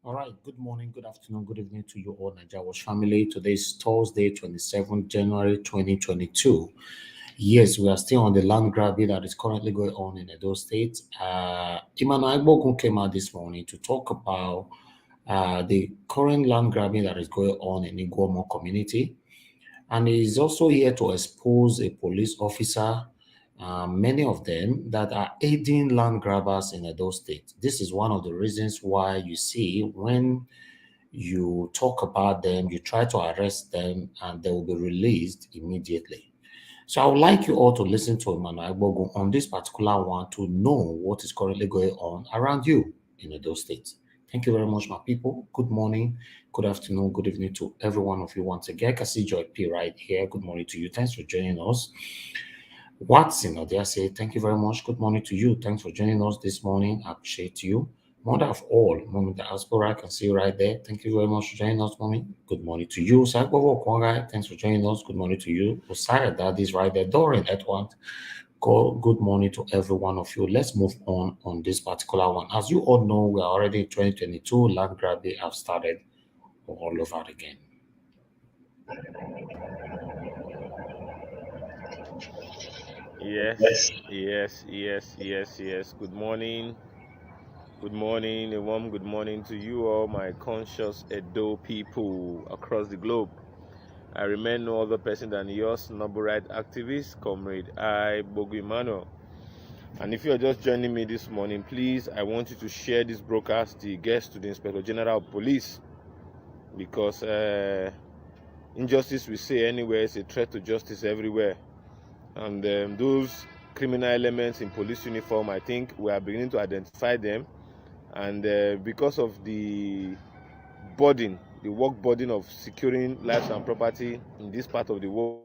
All right, good morning, good afternoon, good evening to you all, Nigeria Watch family. Today is Thursday, 27th January 2022. Yes, we are still on the land grabbing that is currently going on in Edo State. Emmanuel Agbogun came out this morning to talk about the current land grabbing that is going on in IGUOMON community. And he is also here to expose a police officer, many of them that are aiding land grabbers in Edo State. This is one of the reasons why you see when you talk about them, you try to arrest them, and they will be released immediately. So I would like you all to listen to Emmanuel Agbogun on this particular one to know what is currently going on around you in Edo State. Thank you very much, my people. Good morning, good afternoon, good evening to every one of you once again. I can see Joy P right here. Good morning to you. Thanks for joining us. Watson, I say thank you very much. Good morning to you. Thanks for joining us this morning. I appreciate you. Mother of all, Mommy Diaspora, I can see you right there. Thank you very much for joining us, Mommy. Good morning to you. Saibovo Kwangai, thanks for joining us. Good morning to you. Osaya Daddy's right there. Dorian Edward, good morning to every one of you. Let's move on this particular one. As you all know, we are already in 2022. Land grabbing have started all over again. Yes. Good morning. Good morning, a warm good morning to you all, my conscious Edo people across the globe. I remain no other person than yours, noble right activist, Comrade IGUOMON Emmanuel. And if you are just joining me this morning, please, I want you to share this broadcast, the guest to the Inspector General of Police, because injustice, we say anywhere, is a threat to justice everywhere. And those criminal elements in police uniform, I think we are beginning to identify them. And because of the burden, the work burden of securing lives and property in this part of the world,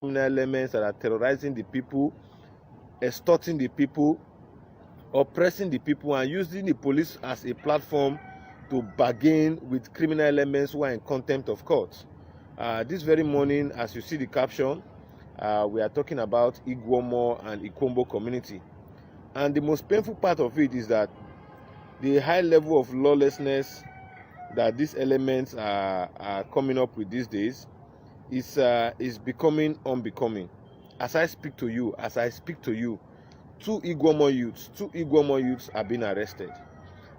criminal elements that are terrorizing the people, extorting the people, oppressing the people, and using the police as a platform to bargain with criminal elements who are in contempt of court. This very morning, as you see the caption, we are talking about IGUOMON and IGUOMON community. And the most painful part of it is that the high level of lawlessness that these elements are coming up with these days is becoming unbecoming. As I speak to you, two IGUOMON youths are being arrested.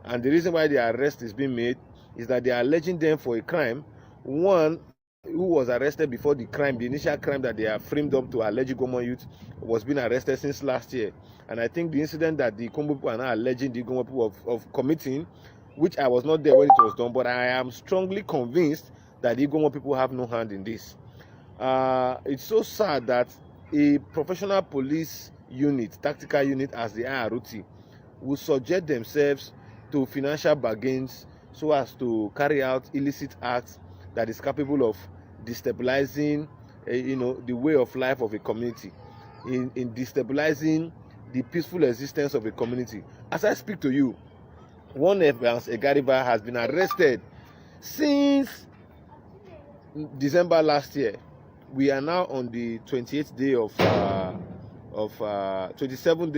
And the reason why the arrest is being made is that they are alleging them for a crime. One who was arrested before the crime, the initial crime that they are framed up to allege IGUOMON youth, was being arrested since last year. And I think the incident that the IGUOMON people are now alleging the IGUOMON people of committing, which I was not there when it was done, but I am strongly convinced that the IGUOMON people have no hand in this. It's so sad that a professional police unit, tactical unit as the IROT, will subject themselves to financial bargains so as to carry out illicit acts that is capable of destabilizing the way of life of a community, in destabilizing the peaceful existence of a community. As I speak to you, one Evans Egariba has been arrested since December last year. We are now on the 27th day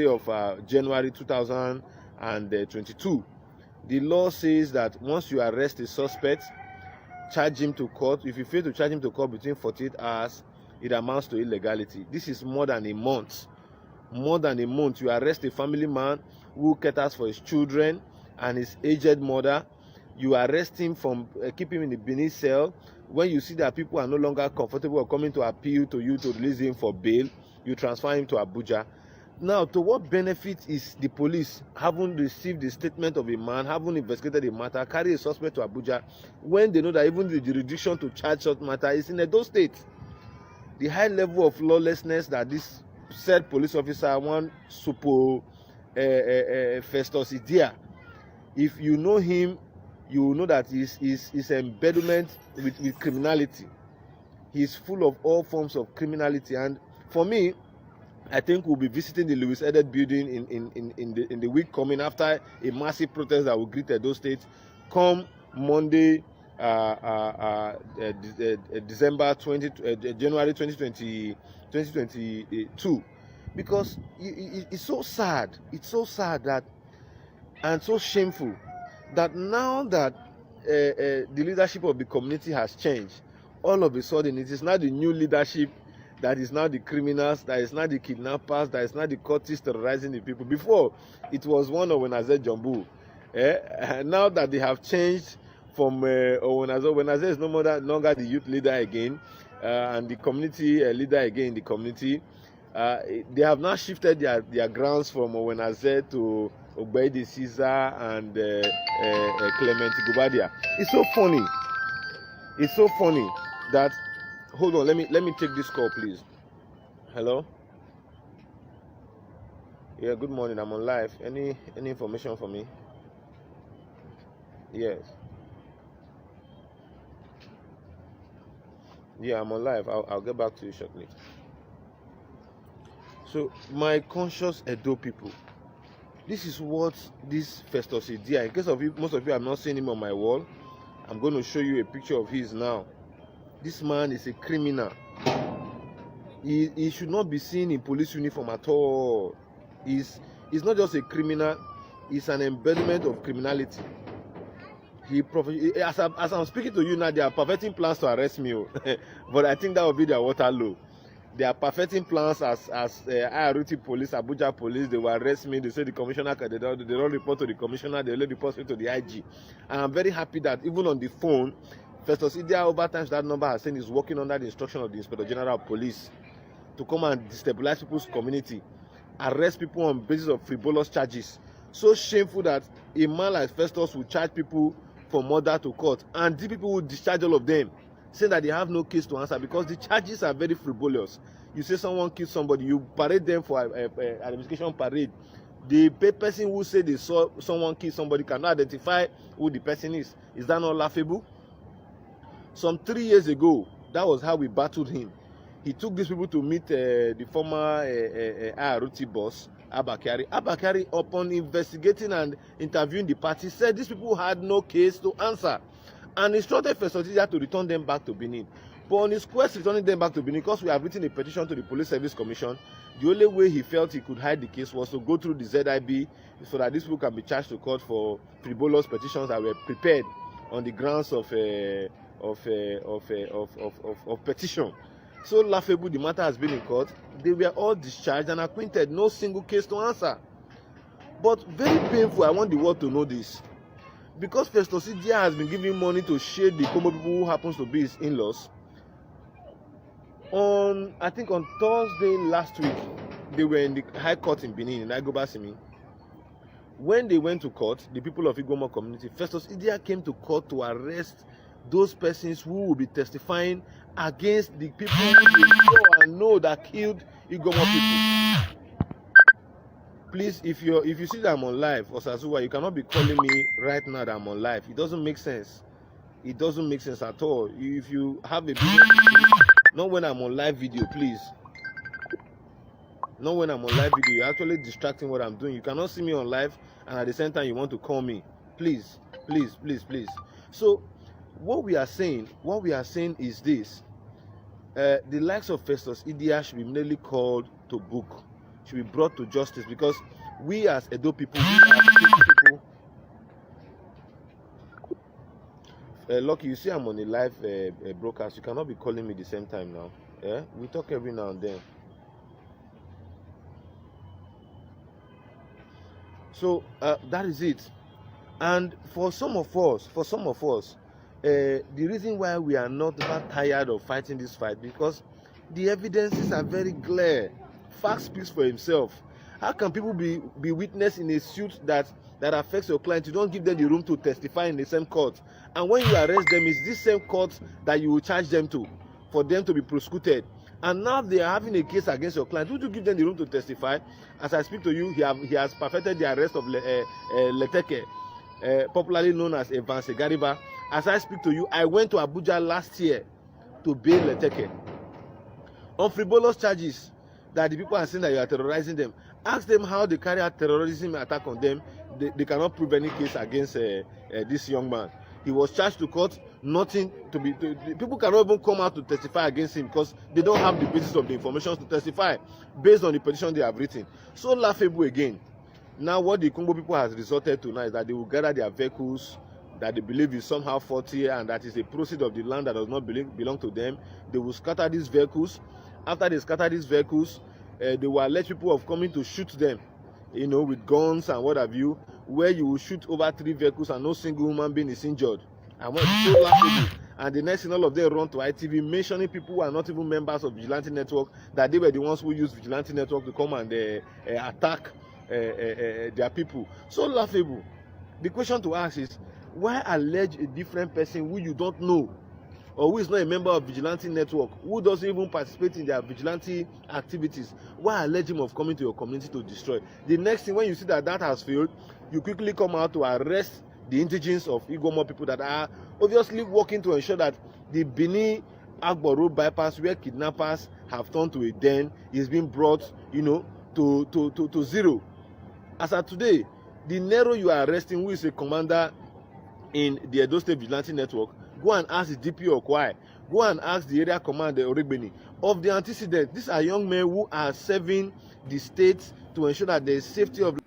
of January 2022. The law says that once you arrest a suspect, charge him to court. If you fail to charge him to court between 48 hours, it amounts to illegality. This is more than a month. More than a month, you arrest a family man who caters for his children and his aged mother. You arrest him from keep him in the Benin cell. When you see that people are no longer comfortable or coming to appeal to you to release him for bail, you transfer him to Abuja. Now, to what benefit is the police, having received the statement of a man, having investigated the matter, carry a suspect to Abuja, when they know that even the jurisdiction to charge such matter is in Edo State? The high level of lawlessness that this said police officer, one Festus Idia, if you know him, you will know that his embedment with criminality. He's full of all forms of criminality. And for me, I think we'll be visiting the Louis Edet building in the week coming, after a massive protest that will greet those states come Monday, January 2022, because it's so sad. It's so sad that, and so shameful, that now that the leadership of the community has changed, all of a sudden it is now the new leadership that is now the criminals, that is now the kidnappers, that is now the cultists terrorizing the people. Before, it was one of Owenaze Jumbo. Now that they have changed from Owenaze is no longer the youth leader again, and the community leader again in the community. They have now shifted their grounds from Owenaze to Obeidi Caesar and Clement Gubadia. It's so funny. It's so funny that, hold on, let me take this call, please. Hello? Yeah, good morning. I'm on live. Any information for me? Yes. Yeah, I'm on live. I'll get back to you shortly. So, my conscious Edo people, this is what this Festus Idia, in case of you, most of you have not seen him on my wall, I'm going to show you a picture of his now. This man is a criminal. He should not be seen in police uniform at all. He's not just a criminal, he's an embodiment of criminality. As I'm speaking to you now, they are perfecting plans to arrest me. But I think that will be their Waterloo. They are perfecting plans as IRT police, Abuja police. They will arrest me. They say the commissioner, they don't report to the commissioner, they only report to the IG. And I'm very happy that even on the phone, Festus Idia, over times that number has said, is working under the instruction of the Inspector General of Police to come and destabilize people's community, arrest people on basis of frivolous charges. So shameful that a man like Festus will charge people for murder to court, and the people will discharge all of them, saying that they have no case to answer because the charges are very frivolous. You say someone killed somebody, you parade them for an investigation parade. The person who said they saw someone kill somebody cannot identify who the person is. Is that not laughable? Some 3 years ago, that was how we battled him. He took these people to meet the former IRT boss, Abakari. Abakari, upon investigating and interviewing the party, said these people had no case to answer, and instructed Festus Idia to return them back to Benin. But on his quest returning them back to Benin, because we have written a petition to the Police Service Commission, the only way he felt he could hide the case was to go through the ZIB, so that these people can be charged to court for frivolous petitions that were prepared on the grounds of petition. So laughable the matter has been in court. They were all discharged and acquitted, no single case to answer. But very painful, I want the world to know this. Because Festus Idia has been giving money to shade the Igbo people who happens to be his in-laws. I think on Thursday last week, they were in the High Court in Benin, in Igobasimi. When they went to court, the people of IGUOMON community, Festus Idia came to court to arrest those persons who will be testifying against the people who they know and know that killed IGUOMON people. Please, if you see that I'm on live, Osazuwa, you cannot be calling me right now that I'm on live. It doesn't make sense. It doesn't make sense at all. If you have a business, not when I'm on live video, please. Not when I'm on live video. You're actually distracting what I'm doing. You cannot see me on live and at the same time you want to call me. Please, please, please, please. So, what we are saying is this. The likes of Festus Idia should be immediately called to book, should be brought to justice, because we as Edo people, we are people. Lucky, you see I'm on a live broadcast. You cannot be calling me the same time now. Yeah, we talk every now and then. So that is it. And for some of us, the reason why we are not tired of fighting this fight, because the evidences are very clear. Fact speaks for himself. How can people be witness in a suit that affects your client? You don't give them the room to testify in the same court, and when you arrest them, it's this same court that you will charge them to, for them to be prosecuted. And now they are having a case against your client. Would you give them the room to testify? As I speak to you, he has perfected the arrest of Leteke, popularly known as Evans Gariba. As I speak to you, I went to Abuja last year to bail Leteke on frivolous charges that the people are saying that you are terrorizing them. Ask them how they carry out terrorism attack on them. They cannot prove any case against this young man. He was charged to court, nothing to be. People cannot even come out to testify against him because they don't have the basis of the information to testify based on the petition they have written. So laughable again. Now what the Congo people has resorted to now is that they will gather their vehicles that they believe is somehow faulty and that is a proceed of the land that does not belong to them. They will scatter these vehicles. After they scatter these vehicles, they will alert people of coming to shoot them, with guns and what have you, where you will shoot over 3 vehicles and no single human being is injured. And when it's so laughable, and the next thing, all of them run to ITV mentioning people who are not even members of Vigilante Network, that they were the ones who used Vigilante Network to come and attack their people. So laughable. The question to ask is, why allege a different person who you don't know, or who is not a member of Vigilante Network, who doesn't even participate in their vigilante activities? Why allege him of coming to your community to destroy? The next thing, when you see that has failed, you quickly come out to arrest the indigents of IGUOMON people that are obviously working to ensure that the Benin Agbo Road bypass, where kidnappers have turned to a den, is being brought, to zero. As of today, the Nero you are arresting, who is a commander in the Edo State Vigilante Network, go and ask the DP Okwai, go and ask the area commander Oregbeni of the antecedent. These are young men who are serving the state to ensure that there is safety of.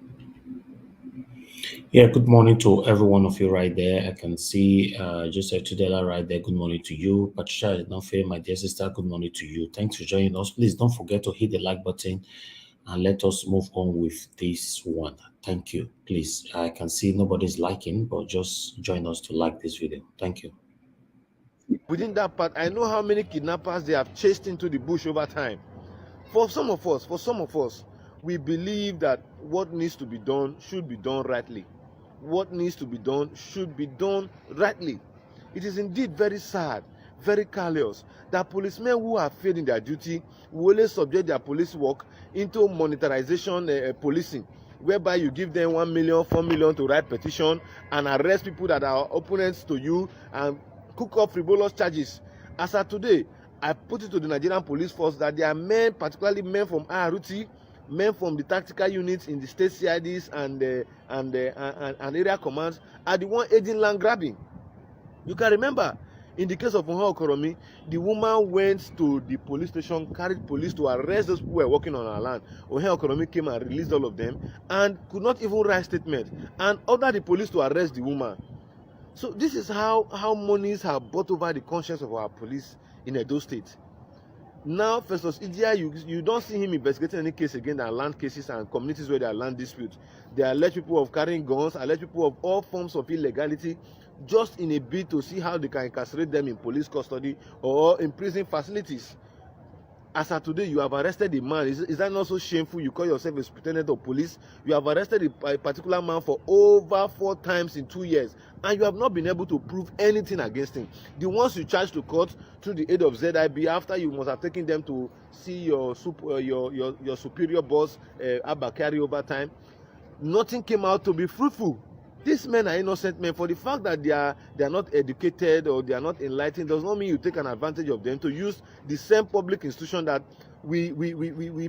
Yeah, good morning to every one of you right there. I can see Joseph Tudela right there. Good morning to you. Patricia Nofe, my dear sister, good morning to you. Thanks for joining us. Please don't forget to hit the like button and let us move on with this one. Thank you. Please, I can see nobody's liking, but just join us to like this video. Thank you. Within that part, I know how many kidnappers they have chased into the bush over time. For some of us, we believe that what needs to be done should be done rightly. What needs to be done should be done rightly. It is indeed very sad, very callous, that policemen who have failed in their duty will always subject their police work into monetarization policing, whereby you give them 1 million, 4 million to write petition and arrest people that are opponents to you and cook up frivolous charges. As of today, I put it to the Nigerian police force that there are men, particularly men from IRUT, men from the tactical units in the state CIDs and area commands, are the one aiding land grabbing. You can remember, in the case of Ohe Okoromi, the woman went to the police station, carried police to arrest those people who were working on her land. Ohe Okoromi came and released all of them and could not even write statement and ordered the police to arrest the woman. So this is how monies have bought over the conscience of our police in Edo State. Now, Festus Idia, you don't see him investigating any case again than land cases and communities where there are land disputes. They allege people of carrying guns, allege people of all forms of illegality, just in a bid to see how they can incarcerate them in police custody or in prison facilities. As of today, you have arrested a man. Is that not so shameful? You call yourself a superintendent of police. You have arrested a particular man for over 4 times in 2 years, and you have not been able to prove anything against him. The ones you charged to court through the aid of ZIB, after you must have taken them to see your superior boss, Abakari, over time, nothing came out to be fruitful. These men are innocent men. For the fact that they are not educated or they are not enlightened does not mean you take an advantage of them to use the same public institution that we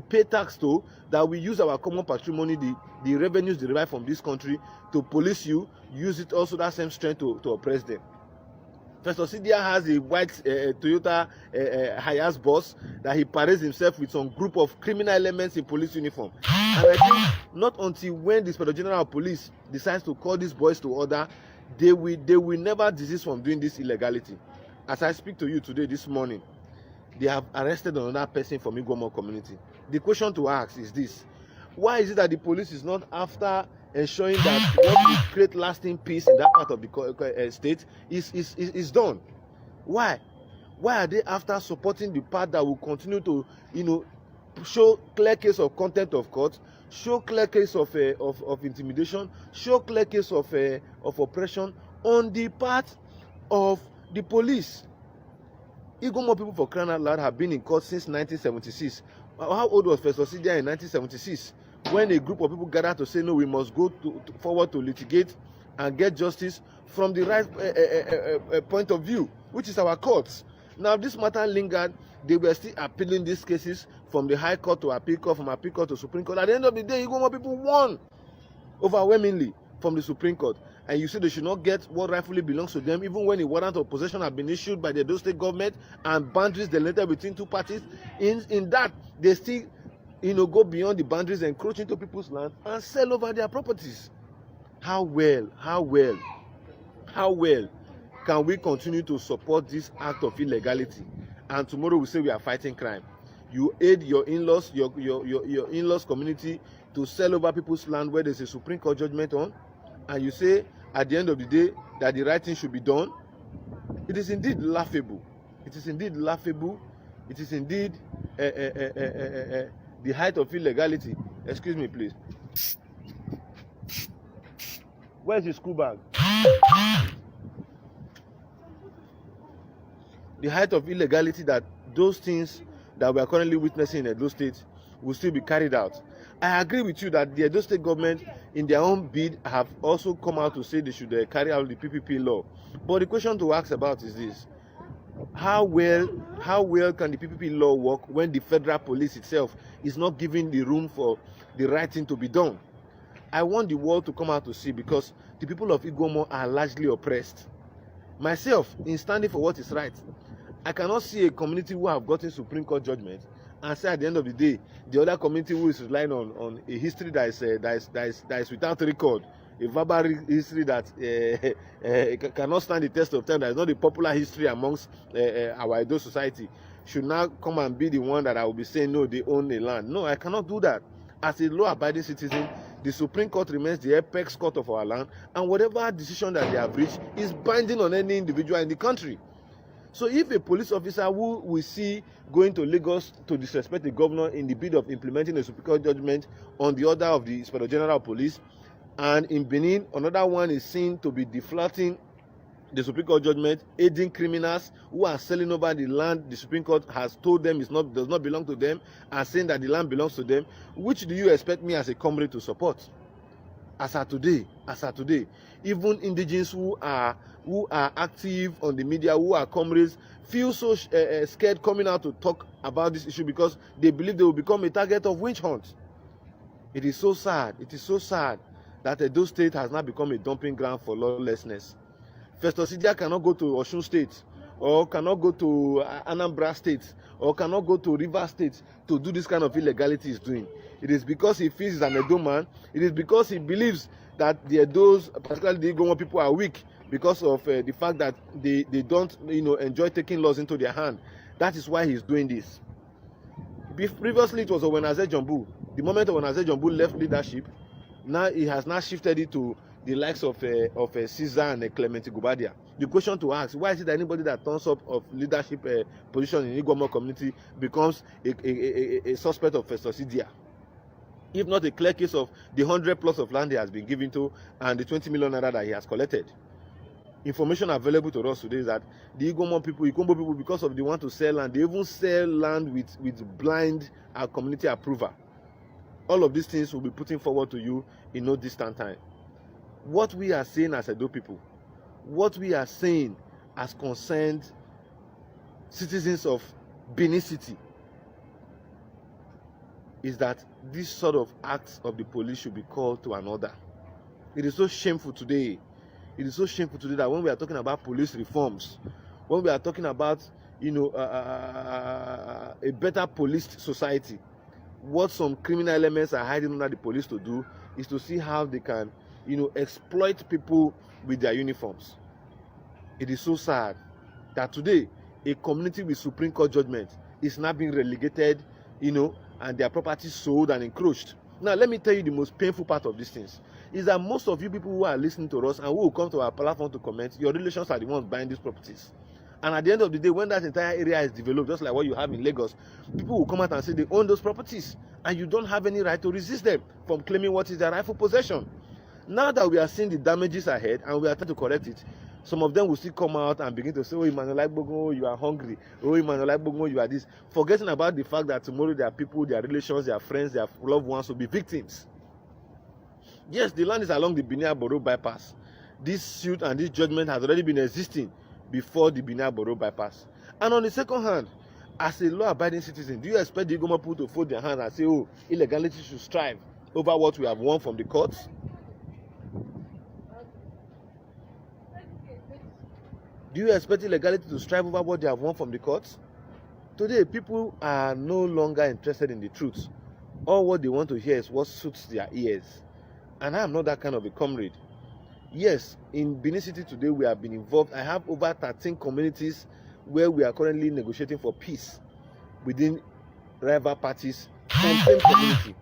pay tax to, that we use our common patrimony, the revenues derived from this country, to police you, use it also that same strength to oppress them. Festus Idia has a white Toyota Hiace bus that he parades himself with some group of criminal elements in police uniform. And I think not until when the Inspector General of Police decides to call these boys to order, they will never desist from doing this illegality. As I speak to you today, this morning, they have arrested another person from IGUOMON community. The question to ask is this: why is it that the police is not after ensuring that what will create lasting peace in that part of the state is done? Why? Why are they after supporting the part that will continue to, show clear case of contempt of court, show clear case of intimidation, show clear case of oppression on the part of the police? IGUOMON people, for crying out loud, have been in court since 1976. How old was Festus Idia in 1976? When a group of people gathered to say, no, we must go forward to litigate and get justice from the right point of view, which is our courts. Now, this matter lingered. They were still appealing these cases from the High Court to Appeal Court, from Appeal Court to Supreme Court. At the end of the day, IGUOMON people won overwhelmingly from the Supreme Court. And you say they should not get what rightfully belongs to them, even when a warrant of possession has been issued by the Edo State government and boundaries delineated between two parties. In that, they still, go beyond the boundaries, encroach into people's land and sell over their properties. How well can we continue to support this act of illegality? And tomorrow we say we are fighting crime. You aid your in-laws, your in-laws community to sell over people's land where there's a Supreme Court judgment on, and you say at the end of the day that the right thing should be done. It is indeed laughable. It is indeed laughable. It is indeed the height of illegality. Excuse me, please. Where's the school bag? The height of illegality that those things that we are currently witnessing in Edo State will still be carried out. I agree with you that the Edo State government, in their own bid, have also come out to say they should carry out the PPP law. But the question to ask about is this: how well can the PPP law work when the federal police itself is not giving the room for the right thing to be done? I want the world to come out to see, because the people of IGUOMON are largely oppressed. Myself, in standing for what is right, I cannot see a community who have gotten Supreme Court judgment and say at the end of the day, the other community who is relying on a history that is without record, a verbal history that cannot stand the test of time, that is not the popular history amongst our Edo society, should now come and be the one that I will be saying, no, they own the land. No, I cannot do that. As a law-abiding citizen, the Supreme Court remains the apex court of our land, and whatever decision that they have reached is binding on any individual in the country. So if a police officer who we see going to Lagos to disrespect the governor in the bid of implementing a Supreme Court judgment on the order of the Inspector General of Police, and in Benin, another one is seen to be deflating the Supreme Court judgment, aiding criminals who are selling over the land the Supreme Court has told them does not belong to them, and saying that the land belongs to them, which do you expect me as a comrade to support? As at today, even indigenes who are active on the media, who are comrades, feel so scared coming out to talk about this issue because they believe they will become a target of witch hunt. It is so sad. It is so sad that Edo State has now become a dumping ground for lawlessness. Festus Idia cannot go to Osun State, or cannot go to Anambra State, or cannot go to Rivers State to do this kind of illegality he's doing. It is because he feels he's an Edo man. It is because he believes that the Edos, particularly the IGUOMON people, are weak because of the fact that they don't enjoy taking laws into their hand. That is why he's doing this. Previously, it was Owenaze Jumbu. The moment Owenaze Jumbu left leadership, now he has now shifted it to the likes of Caesar and Clement Gubadia. The question to ask: why is it that anybody that turns up of leadership position in IGUOMON community becomes a suspect of Festus Idia? If not a clear case of the 100+ of land he has been given to and the 20 million naira that he has collected. Information available to us today is that the IGUOMON people, because of they want to sell land, they even sell land with blind community approval. All of these things will be putting forward to you in no distant time. What we are saying as Edo people, what we are saying as concerned citizens of Benin City, is that this sort of acts of the police should be called to an order. It is so shameful today. It is so shameful today that when we are talking about police reforms, when we are talking about a better policed society, what some criminal elements are hiding under the police to do is to see how they can exploit people with their uniforms. It is so sad that today a community with Supreme Court judgment is now being relegated, and their property sold and encroached. Now, let me tell you the most painful part of these things is that most of you people who are listening to us and who will come to our platform to comment, your relations are the ones buying these properties. And at the end of the day, when that entire area is developed, just like what you have in Lagos, people will come out and say they own those properties, and you don't have any right to resist them from claiming what is their rightful possession. Now that we are seeing the damages ahead and we are trying to correct it, some of them will still come out and begin to say, oh, Emmanuel Agbogun, you are hungry. Oh, Emmanuel Agbogun, you are this. Forgetting about the fact that tomorrow their people, their relations, their friends, their loved ones will be victims. Yes, the land is along the Benin Borough bypass. This suit and this judgment has already been existing before the Benin Borough bypass. And on the second hand, as a law-abiding citizen, do you expect the IGUOMON people to fold their hands and say, oh, illegality should strive over what we have won from the courts? Do you expect illegality to strive over what they have won from the courts? Today, people are no longer interested in the truth. All what they want to hear is what suits their ears. And I am not that kind of a comrade. Yes, in Benin City today, we have been involved. I have over 13 communities where we are currently negotiating for peace within rival parties from same community.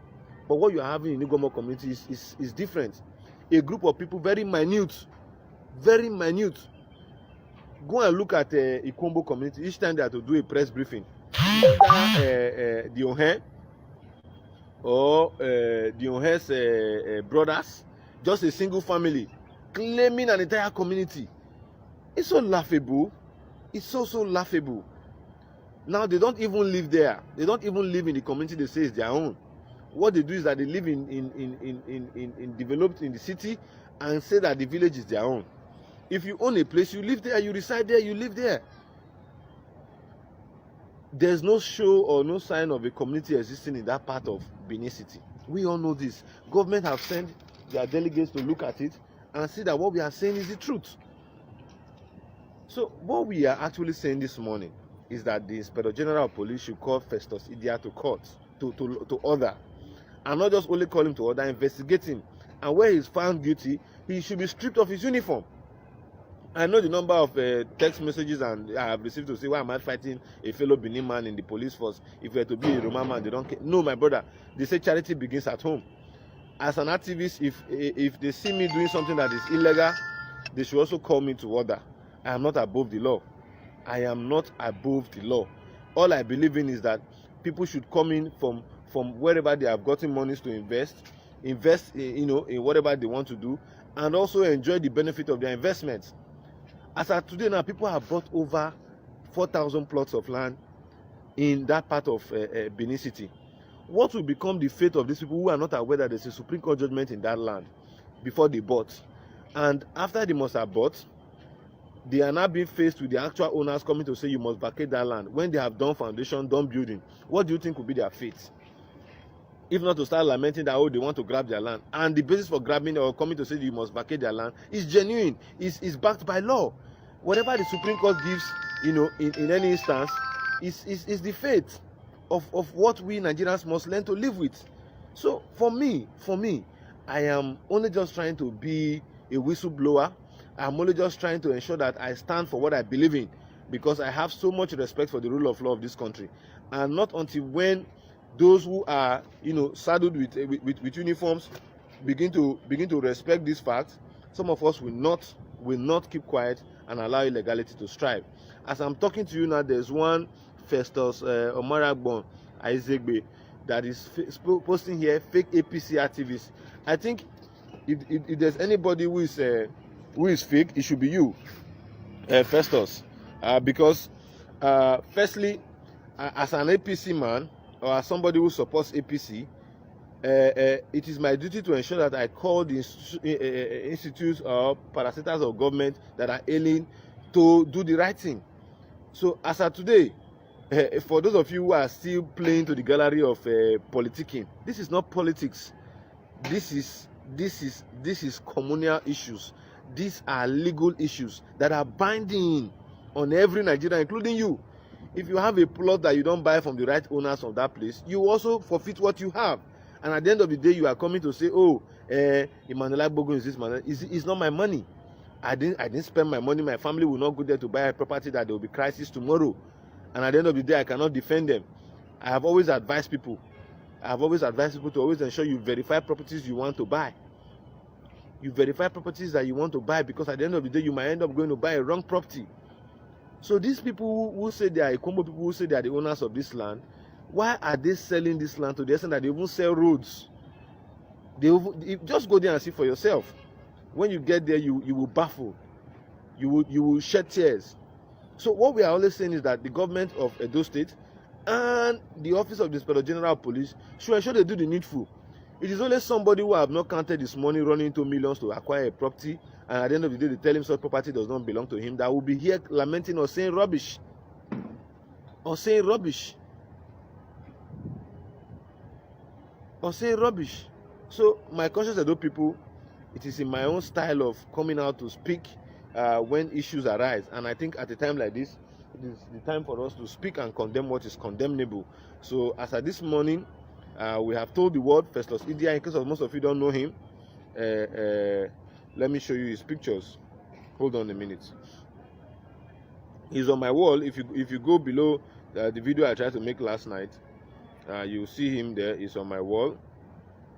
But what you are having in IGUOMON community is different. A group of people, very minute. Go and look at IGUOMON community. Each time they have to do a press briefing, either the Ohen or the Ohen's brothers, just a single family, claiming an entire community. It's so laughable. It's so laughable. Now they don't even live there. They don't even live in the community they say is their own. What they do is that they live in developed in the city and say that the village is their own. If you own a place, you live there, you reside there, you live there. There's no show or no sign of a community existing in that part of Benin City. We all know this. Government have sent their delegates to look at it and see that what we are saying is the truth. So what we are actually saying this morning is that the Inspector General of Police should call Festus Idia to court, to order, and not just only call him to order, investigate him. And where he's found guilty, he should be stripped of his uniform. I know the number of text messages and I have received to say, why am I fighting a fellow Benin man in the police force? If we're to be a Roman man, they don't care. No, my brother, they say charity begins at home. As an activist, if they see me doing something that is illegal, they should also call me to order. I am not above the law. I am not above the law. All I believe in is that people should come in from wherever they have gotten monies to invest in whatever they want to do, and also enjoy the benefit of their investments. As of today now, people have bought over 4,000 plots of land in that part of Benin City. What will become the fate of these people who are not aware that there's a Supreme Court judgment in that land before they bought? And after they must have bought, they are now being faced with the actual owners coming to say you must vacate that land when they have done foundation, done building. What do you think will be their fate? If not to start lamenting that, oh, they want to grab their land. And the basis for grabbing or coming to say you must vacate their land is genuine, is backed by law. Whatever the Supreme Court gives, in any instance, is the fate of what we Nigerians must learn to live with. So for me, I am only just trying to be a whistleblower. I'm only just trying to ensure that I stand for what I believe in, because I have so much respect for the rule of law of this country. And not until when those who are saddled with uniforms begin to respect these facts, some of us will not keep quiet and allow illegality to strive. As I'm talking to you now, there's one Festus Omaragbon Aizegbe that is posting here fake APC activists. I think if there's anybody who is fake, it should be you, Festus, because firstly, as an APC man, or as somebody who supports APC, it is my duty to ensure that I call the institutes or parastatals of government that are ailing to do the right thing. So as of today, for those of you who are still playing to the gallery of politicking, this is not politics. This is communal issues. These are legal issues that are binding on every Nigerian, including you. If you have a plot that you don't buy from the right owners of that place, you also forfeit what you have. And at the end of the day, you are coming to say, oh, Emmanuel Agbogun is this man. It's not my money. I didn't spend my money. My family will not go there to buy a property that there will be crisis tomorrow. and at the end of the day, I cannot defend them. I have always advised people to always ensure you verify properties you want to buy. You verify properties that you want to buy, because at the end of the day, you might end up going to buy a wrong property. So these people who say they are IGUOMON people, who say they are the owners of this land, why are they selling this land to the extent that they even sell roads? Just go there and see for yourself. When you get there, you will baffle. You will shed tears. So what we are always saying is that the government of Edo State and the Office of the Inspector General of Police should ensure they do the needful. It is only somebody who have not counted this money running into millions to acquire a property, and at the end of the day they tell him such property does not belong to him, that will be here lamenting or saying rubbish. So my conscious Edo people, it is in my own style of coming out to speak when issues arise, and I think at a time like this, it is the time for us to speak and condemn what is condemnable. So as of this morning, we have told the world Festus Idia, in case of most of you don't know him. Let me show you his pictures. Hold on a minute. He's on my wall. If you go below the video I tried to make last night, you'll see him there. He's on my wall.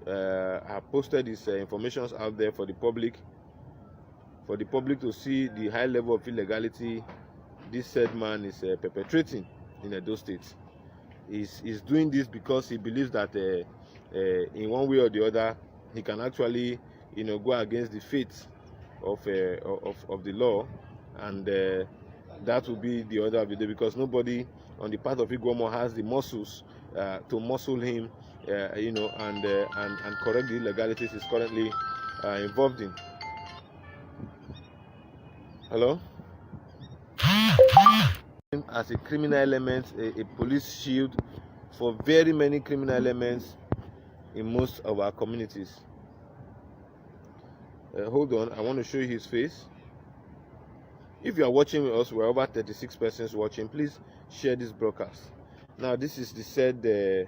I posted his information out there for the public to see the high level of illegality this said man is perpetrating in Edo State. He's doing this because he believes that in one way or the other he can actually go against the fate of the law, and that will be the order of the day, because nobody on the part of IGUOMON has the muscles to muscle him and correct the illegalities he's currently involved in. Hello? As a criminal element, a police shield for very many criminal elements in most of our communities. Hold on, I want to show you his face. If you are watching with us, we're over 36 persons watching. Please share this broadcast. Now, this is the said,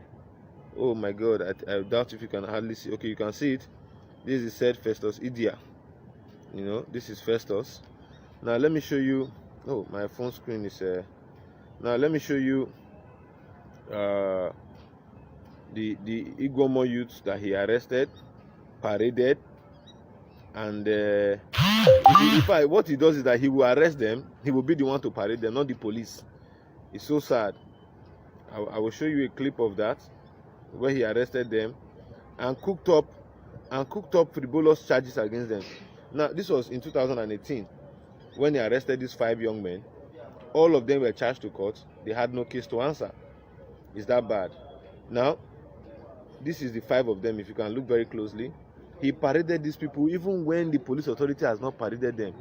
oh my God, I doubt if you can hardly see. Okay, you can see it. This is said Festus Idia. This is Festus. Now, let me show you. Oh, my phone screen is. Now, let me show you the IGUOMON youths that he arrested, paraded, and in fact, what he does is that he will arrest them. He will be the one to parade them, not the police. It's so sad. I will show you a clip of that, where he arrested them and cooked up frivolous charges against them. Now, this was in 2018 when he arrested these 5 young men. All of them were charged to court. They had no case to answer. Is that bad? Now, this is the 5 of them. If you can look very closely, he paraded these people even when the police authority has not paraded them.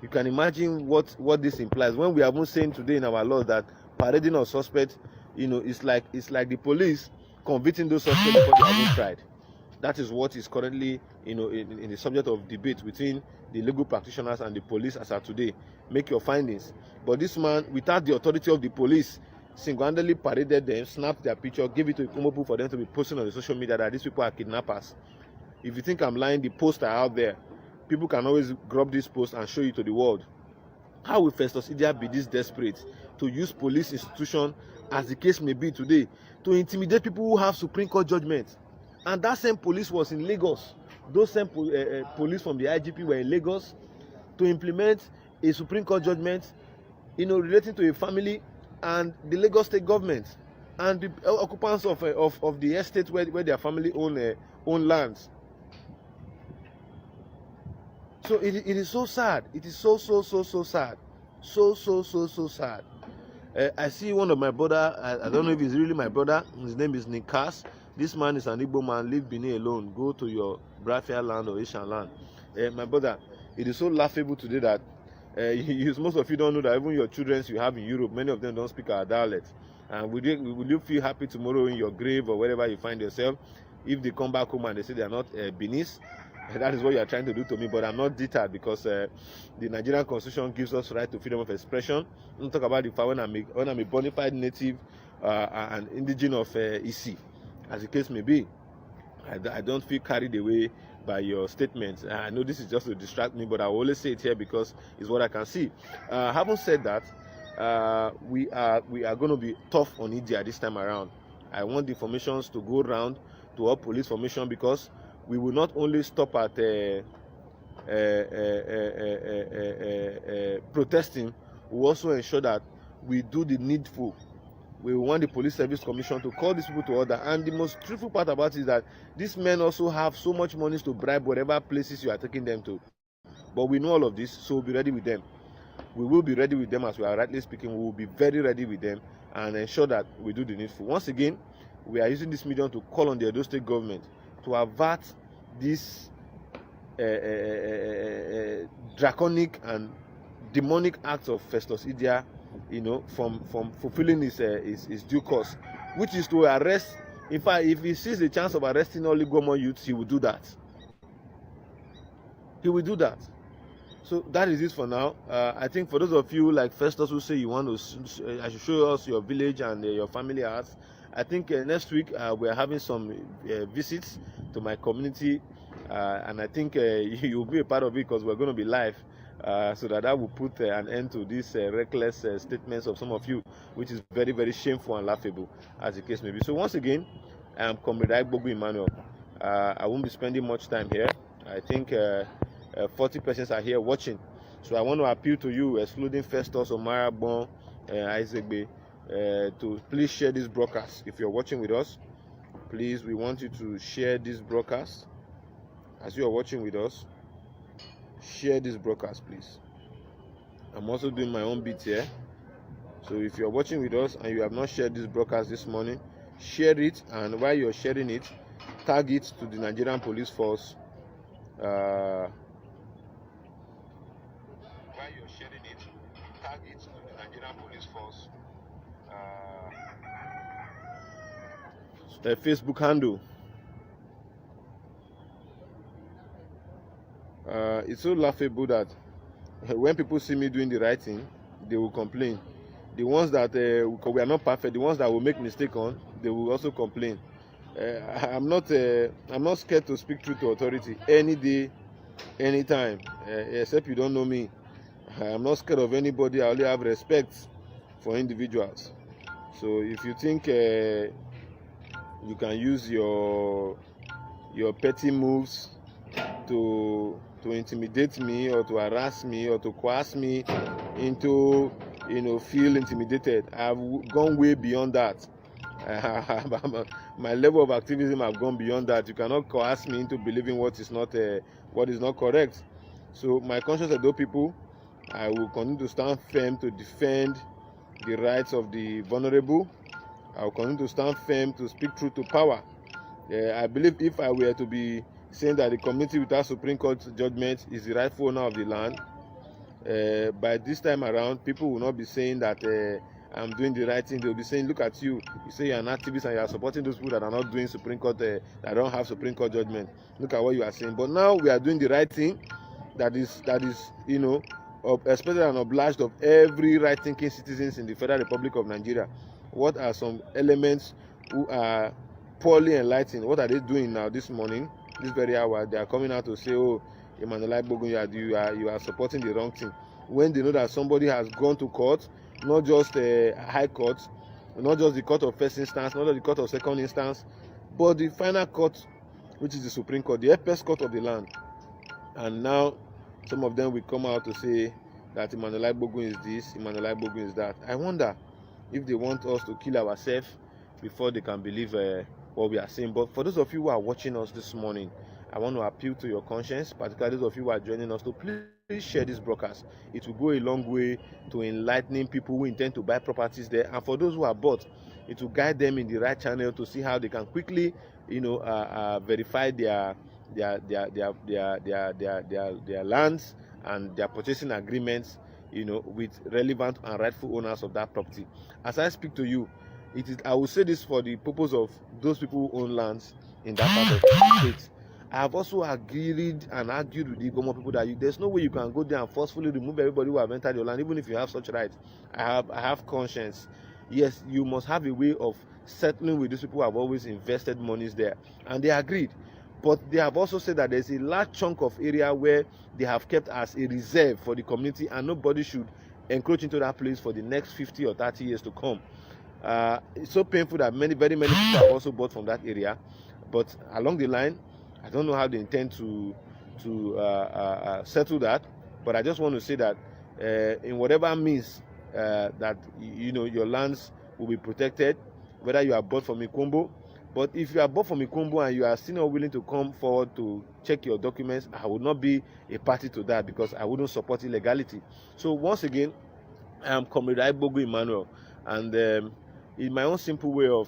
You can imagine what this implies. When we are even saying today in our laws that parading of suspects, it's like the police convicting those suspects before they have been tried. That is what is currently, in the subject of debate between the legal practitioners and the police as of today. Make your findings. But this man, without the authority of the police, single-handedly paraded them, snapped their picture, gave it to IGUOMON for them to be posting on the social media that these people are kidnappers. If you think I'm lying, the posts are out there. People can always grab this post and show it to the world. How will Festus Idia be this desperate to use police institution, as the case may be today, to intimidate people who have Supreme Court judgment? And that same police was in Lagos. Those same police from the IGP were in Lagos to implement a Supreme Court judgment, relating to a family and the Lagos state government and the occupants of the estate where their family own lands. So it is so sad. It is so sad. So sad. I see one of my brother. I don't know if he's really my brother. His name is Nikas. This man is an Igbo man. Leave Benin alone. Go to your Brafia land or Asian land. My brother, it is so laughable today that most of you don't know that even your children you have in Europe, many of them don't speak our dialect. And will you feel happy tomorrow in your grave or wherever you find yourself if they come back home and they say they are not Benis? That is what you are trying to do to me, but I'm not deterred, because the Nigerian Constitution gives us right to freedom of expression. Don't talk about the fact when I'm a bona fide native and indigenous of Isi, as the case may be. I don't feel carried away by your statements. I know this is just to distract me, but I will always say it here because it's what I can see. Having said that, we are going to be tough on Idia this time around. I want the formations to go round to all police formation, because we will not only stop at protesting, we also ensure that we do the needful. We want the police service commission to call these people to order. And the most truthful part about it is that these men also have so much money to bribe whatever places you are taking them to. But we know all of this, so we'll be ready with them. We will be ready with them, as we are rightly speaking. We will be very ready with them and ensure that we do the needful. Once again, we are using this medium to call on the Edo State government to avert this draconic and demonic acts of Festus Idia, from fulfilling his due course, which is to arrest. In fact, if he sees the chance of arresting all IGUOMON youths, he will do that. He will do that. So that is it for now. I think for those of you like Festus who say you want to, I should show us your village and your family house. I think next week we are having some visits to my community, and I think you'll be a part of it, because we're going to be live. So that will put an end to these reckless statements of some of you, which is very, very shameful and laughable, as the case may be. So once again, I am Comrade IGUOMON Emmanuel. I won't be spending much time here. I think 40 persons are here watching. So I want to appeal to you, excluding Festus, Omarabon, Isegbe, to please share this broadcast. If you're watching with us, please, we want you to share this broadcast. As you are watching with us, share this broadcast, please. I'm also doing my own bit here. So if you're watching with us and you have not shared this broadcast this morning, share it, and while you're sharing it, tag it to the Nigerian Police Force. While you're sharing it, tag it to the Nigerian Police Force Facebook handle. It's so laughable that when people see me doing the right thing, they will complain. The ones that we are not perfect, the ones that will make mistake on, they will also complain. I'm not scared to speak truth to authority any day, anytime, except you don't know me. I'm not scared of anybody. I only have respect for individuals. So if you think you can use your petty moves to intimidate me, or to harass me, or to coerce me into feel intimidated, I've gone way beyond that. My level of activism have gone beyond that. You cannot coerce me into believing what is not correct. So my conscious Edo people, I will continue to stand firm to defend the rights of the vulnerable. I will continue to stand firm to speak truth to power. I believe if I were to be saying that the community without Supreme Court judgment is the rightful owner of the land, by this time around, people will not be saying that I'm doing the right thing. They'll be saying, look at you. You say you're an activist and you are supporting those people that are not doing Supreme Court, that don't have Supreme Court judgment. Look at what you are saying. But now we are doing the right thing. That is expected and obliged of every right-thinking citizens in the Federal Republic of Nigeria. What are some elements who are poorly enlightened? What are they doing now this morning? This very hour, they are coming out to say, oh, Emmanuel IGUOMON, you are supporting the wrong thing. When they know that somebody has gone to court, not just high court, not just the court of first instance, not just the court of second instance, but the final court, which is the Supreme Court, the apex court of the land. And now some of them will come out to say that Emmanuel IGUOMON is this, Emmanuel IGUOMON is that. I wonder if they want us to kill ourselves before they can believe what we are saying. But for those of you who are watching us this morning, I want to appeal to your conscience, particularly those of you who are joining us, to please share this broadcast. It will go a long way to enlightening people who intend to buy properties there, and for those who are bought, it will guide them in the right channel to see how they can quickly, verify their lands and their purchasing agreements, with relevant and rightful owners of that property. As I speak to you, I will say this for the purpose of those people who own lands in that part of the state. I have also agreed and argued with the IGUOMON people that there's no way you can go there and forcefully remove everybody who have entered your land, even if you have such rights. I have conscience. Yes, you must have a way of settling with these people who have always invested monies there, and they agreed. But they have also said that there's a large chunk of area where they have kept as a reserve for the community, and nobody should encroach into that place for the next 50 or 30 years to come. It's so painful that very many people have also bought from that area, but along the line, I don't know how they intend to settle that. But I just want to say that in whatever means that your lands will be protected, whether you are bought from Ikwombo. But if you are bought from Ikwombo and you are still not willing to come forward to check your documents, I would not be a party to that, because I wouldn't support illegality. So once again, I am Comrade Ibogu Emmanuel, and in my own simple way of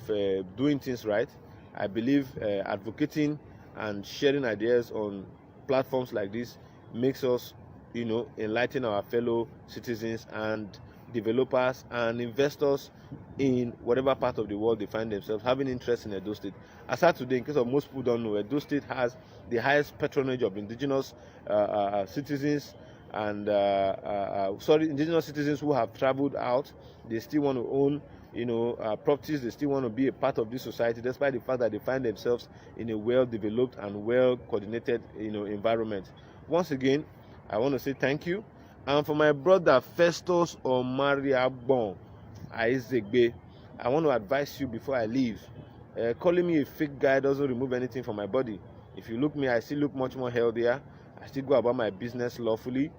doing things right, I believe advocating and sharing ideas on platforms like this makes us, enlighten our fellow citizens and developers and investors in whatever part of the world they find themselves having interest in Edo State. As of today, in case of most people don't know, Edo State has the highest patronage of indigenous citizens and indigenous citizens who have traveled out. They still want to own properties. They still want to be a part of this society, despite the fact that they find themselves in a well-developed and well-coordinated environment. Once again, I want to say thank you. And for my brother Festus Idia, I want to advise you before I leave. Calling me a fake guy doesn't remove anything from my body. If you look me, I still look much more healthier. I still go about my business lawfully.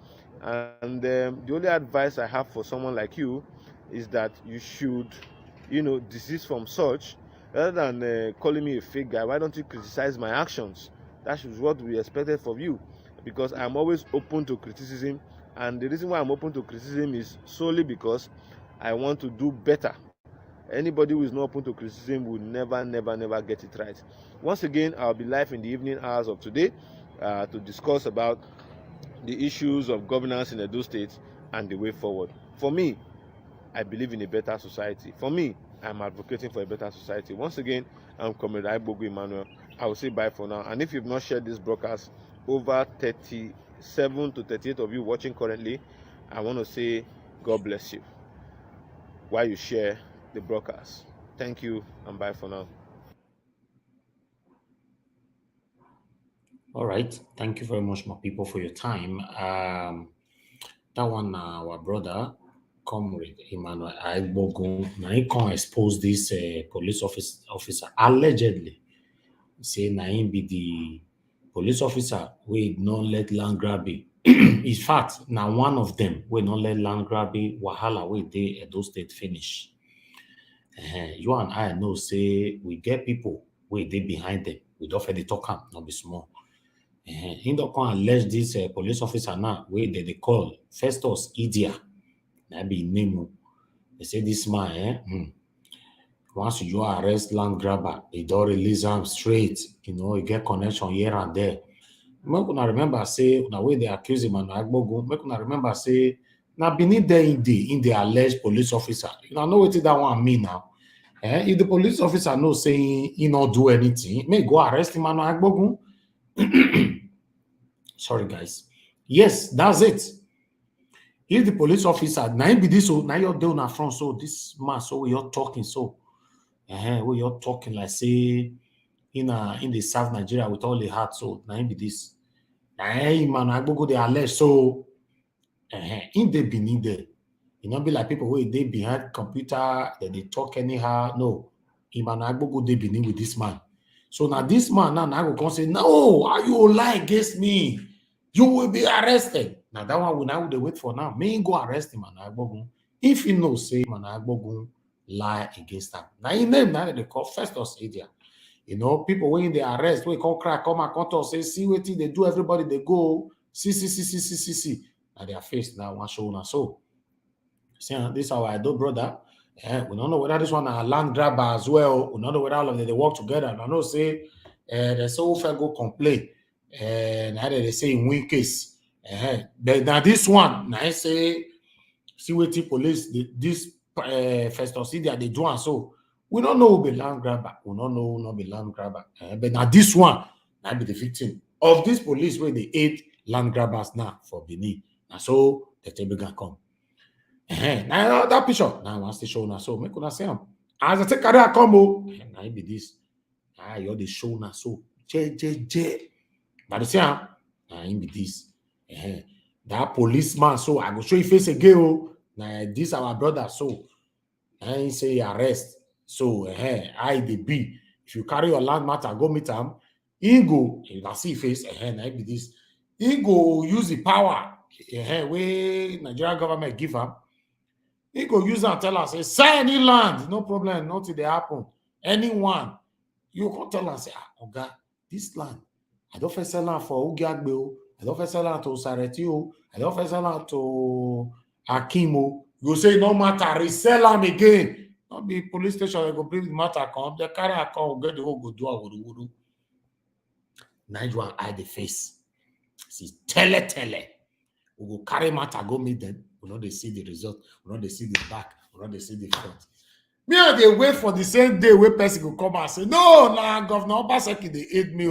And the only advice I have for someone like you is that you should, desist from such. Rather than calling me a fake guy, why don't you criticize my actions? That is what we expected from you, because I'm always open to criticism. And the reason why I'm open to criticism is solely because I want to do better. Anybody who is not open to criticism will never get it right. Once again, I'll be live in the evening hours of today to discuss about the issues of governance in Edo State and the way forward. For me, I believe in a better society. For me, I'm advocating for a better society. Once again, I'm Comrade Ibogu Emmanuel. I will say bye for now. And if you've not shared this broadcast, over 37 to 38 of you watching currently, I want to say God bless you while you share the broadcast. Thank you, and bye for now. All right. Thank you very much, my people, for your time. That one, our brother, Comrade Emmanuel Aibogun, now he can expose this police officer allegedly. Say na him be the police officer wey no let land grabbing. In fact, na one of them wey no let land grabbing wahala wey dey Edo State finish. You and I know say we get people wey dey behind them. We don fit dey talk am, no be small. Him don come allege this police officer now wey dem dey call Festus Idia. Na be him name o. They say this man, once you arrest land grabber, they don't release him straight. You get connection here and there. Make una remember say, na way they accuse him and Agbogun, make una remember say, na Benin there in the alleged police officer. You know what that one mean now? If the police officer know say he not do anything, may go arrest him and Agbogun. Sorry, guys. Yes, that's it. If the police officer, now be this, so now you're doing that front, so this man, so you're talking, so where you're talking like say in the South Nigeria with all the heart, so now be this. Man, I go they allege so in the Benin there. You know, be like people who they behind computer, they talk anyhow. No, Iman I go they Benin with this man. So now this man now I go come say, no, are you lie against me? You will be arrested. Now that one we now they wait for now. Me go arrest him and Agbogun. If he knows say man Agbogun lie against them. Now in name now they call Festus Idia. You know, people when they arrest, we come crack, come and come to say, see what they do, everybody they go, see. Now their face now one show now. So see, this is our Edo brother. We don't know whether this one are land grabber as well. We don't know whether all of them they work together. And I know say they so fair go complain. And now they say in win case. But now this one, now I say see what police this Festus Idia they do and so we don't know who be land grabber. We don't know who not be land grabber. But now this one, now be the victim of this police where they 8 land grabbers now for Benin. And so the table can come. Now that picture, now once they show now, so make una see him. As I take career come, now be this. You're the show now, so J. But the same, now be this. That policeman, so I go show you face again. Now this our brother, so I say arrest. So I the be. If you carry your land matter, go meet him. He go, you can see face, now be this. He go use the power where Nigerian government give him. He go use and tell us, say, sell any land, no problem, nothing they happen. Anyone, you can tell us, say, Oga, this land, I don't first sell land for Ugiagbe, I don't first sell land to Saretio, I don't first sell land to Akimo. You say no matter, resell them again. Not be police station, they go bring the matter come, they carry a come, get the whole go do a wudu. Nigerian eye the face. See, tele. We go carry matter, go meet them. We know they see the result. We know they see the back. We know they see the front. Me and they wait for the same day where person go come and say, no, nah, Governor Obaseki, they aid me.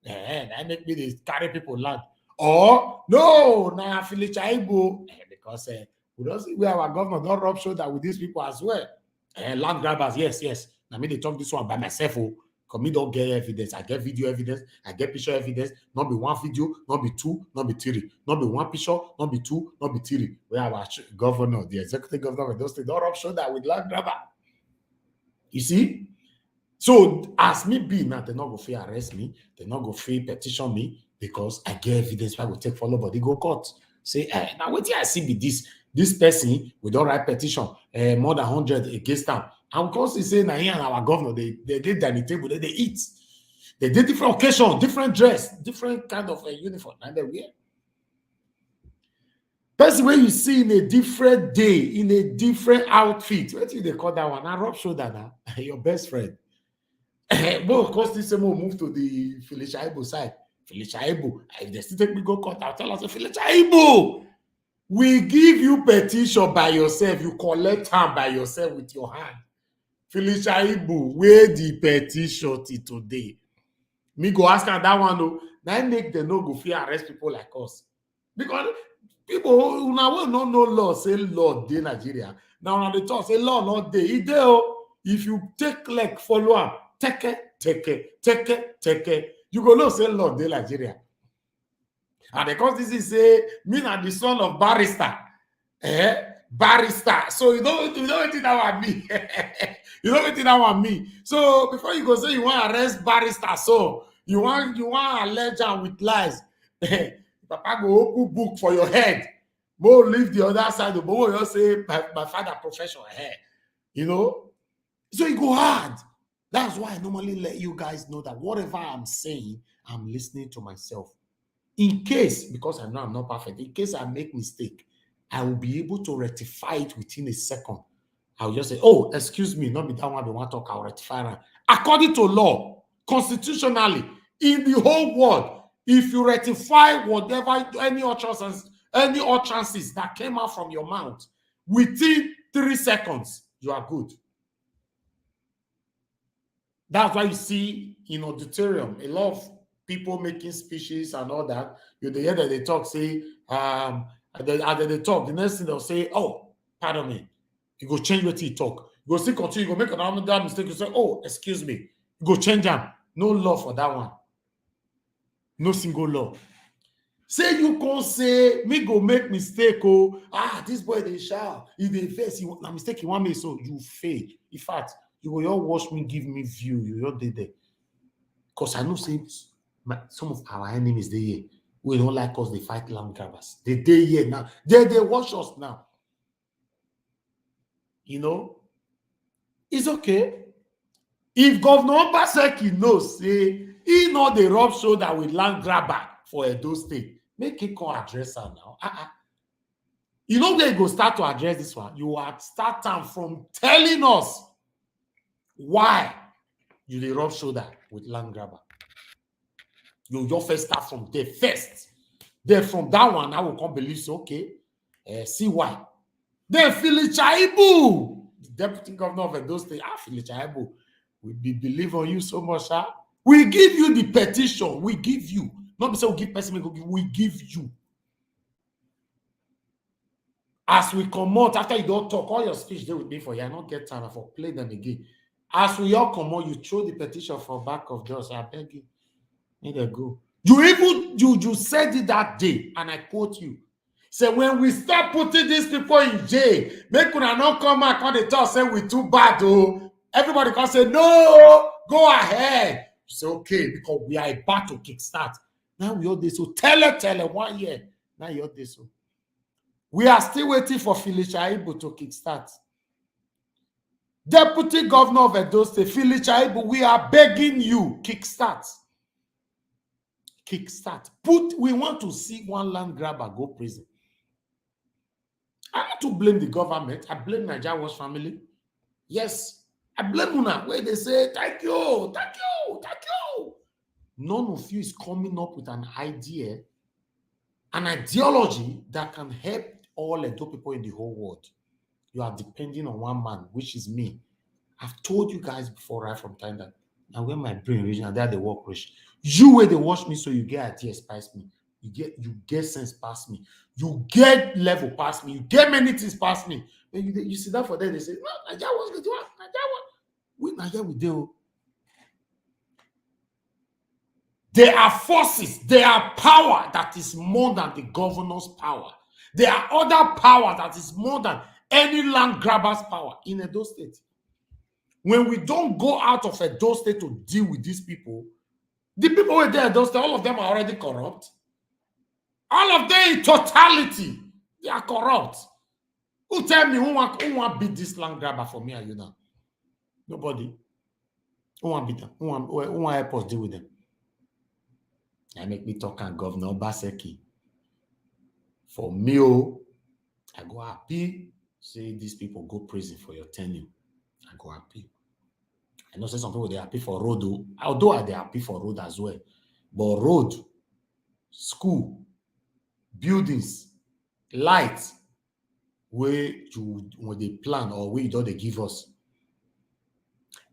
That make me they carry people land. Or, no, nah, Filicha Igbo. Because we don't see where our governor don't rub shoulder with these people as well. Land grabbers, yes. Now me they talk this one by myself. Because me don't get evidence. I get video evidence. I get picture evidence. Not be one video, not be two, not be three. Not be one picture, not be two, not be three. Where our governor, the executive governor of those states, don't rub shoulder with land grabber. You see? So as me be now, they not go fit arrest me. They not go fit petition me because I get evidence where I go take follow body go court. Say, now what I see be this person we don't write petition more than 100 against them. And because he say now here and our governor, they did dining table, they eat. They did different occasion, different dress, different kind of uniform, and they wear. Person when you see in a different day, in a different outfit, what do they call that one? I rub shoulder now, your best friend. But of course, this same will move to the Felicia Ibo side. Felicia Ibo, if they still take me go court, I'll tell us, Felicia Ibo, we give you petition by yourself, you collect hand by yourself with your hand. Felicia Ibo, where the petition till today? Me go ask her that one though. Now make them no go fear arrest people like us. Because people who now will not know law, say law de Nigeria. Now they talk, say law not dey. It dey. If you take leg, follow am, take it. You go know say law de Nigeria. And because this is say me and the son of barrister. Barrister. So you know what that one mean. You know what that one mean. So before you go say you want to arrest barrister, so you want allege am with lies. Papa go open book for your head. Go leave the other side. But you say my father profession here. You know. So it go hard. That's why I normally let you guys know that whatever I'm saying, I'm listening to myself. In case, because I know I'm not perfect, in case I make mistake, I will be able to rectify it within a second. I'll just say, oh, excuse me, not be that one, they want to talk, I'll rectify it. According to law, constitutionally, in the whole world, if you rectify whatever, any utterances that came out from your mouth, within 3 seconds, you are good. That's why you see in auditorium, a lot of people making speeches and all that. You hear that they talk, say, they talk, the next thing they'll say, oh, pardon me. You go change what you talk. You go still continue, you go make another mistake, you say, oh, excuse me. You go change them. No law for that one. No single law. Say you can't say, me go make mistake, oh, this boy, they shout. If they face, na mistake, you want me, so you fail. In fact, you will all watch me, give me view, you all did there. Because I know say, some of our enemies, they here. We don't like us, they fight land grabbers. They here now. They watch us now. You know, it's okay. If Governor Obaseki knows, say, he know the rub shoulder with land grabber for Edo State, make him come address her now. You know where you go start to address this one? You will start time from telling us why you dey rub shoulder with land grabber. You just first start from there first. Then from that one, I will come believe, so okay, see why. Then Filicha Ibu, the deputy governor of Edo State, Filicha Ibu, we believe on you so much, sir. We give you the petition. We give you. Not because we give person, we give you. As we come out, after you don't talk, all your speech there with me for you. I not get time for play them again. As we all come out, you throw the petition for back of doors. I beg you. Need to go. You said it that day, and I quote you. So when we start putting these people in jail, make una not come back on the talk, say we too bad, oh. Everybody can say, no, go ahead. Say, okay, because we are about to kickstart. Now we all this, so tell 1 year. Now you all this. We are still waiting for Felicia Ibu to kickstart. Deputy Governor of Edo State, Felicia Ibu, we are begging you, kickstart. Kickstart. We want to see one land grabber go prison. I want to blame the government. I blame Nigeria's family. Yes, I blame Una where they say, thank you, thank you, thank you. None of you is coming up with an idea, an ideology that can help all Edo people in the whole world. You are depending on one man, which is me. I've told you guys before, right from time that now when my brain reach, and there they work rich. You where they watch me, so you get ideas past me. You get sense past me. You get level past me. You get many things past me. When you sit down for them, they say, no, Nigeria was good. Nigeria we do. There are forces, there are power that is more than the governor's power. There are other power that is more than any land grabber's power in Edo State. When we don't go out of Edo State to deal with these people, the people who are there, Edo State, all of them are already corrupt. All of them in totality, they are corrupt. Who tell me who want beat this land grabber for me and you now? Nobody. Who want beat them? Who want help us deal with them? I make me talk and Governor Obaseki. For me, I go happy. Say these people go prison for your tenure. I go happy. I know say some people they happy for road, although they happy for road as well. But road, school, buildings, lights, when they plan or we don't they give us.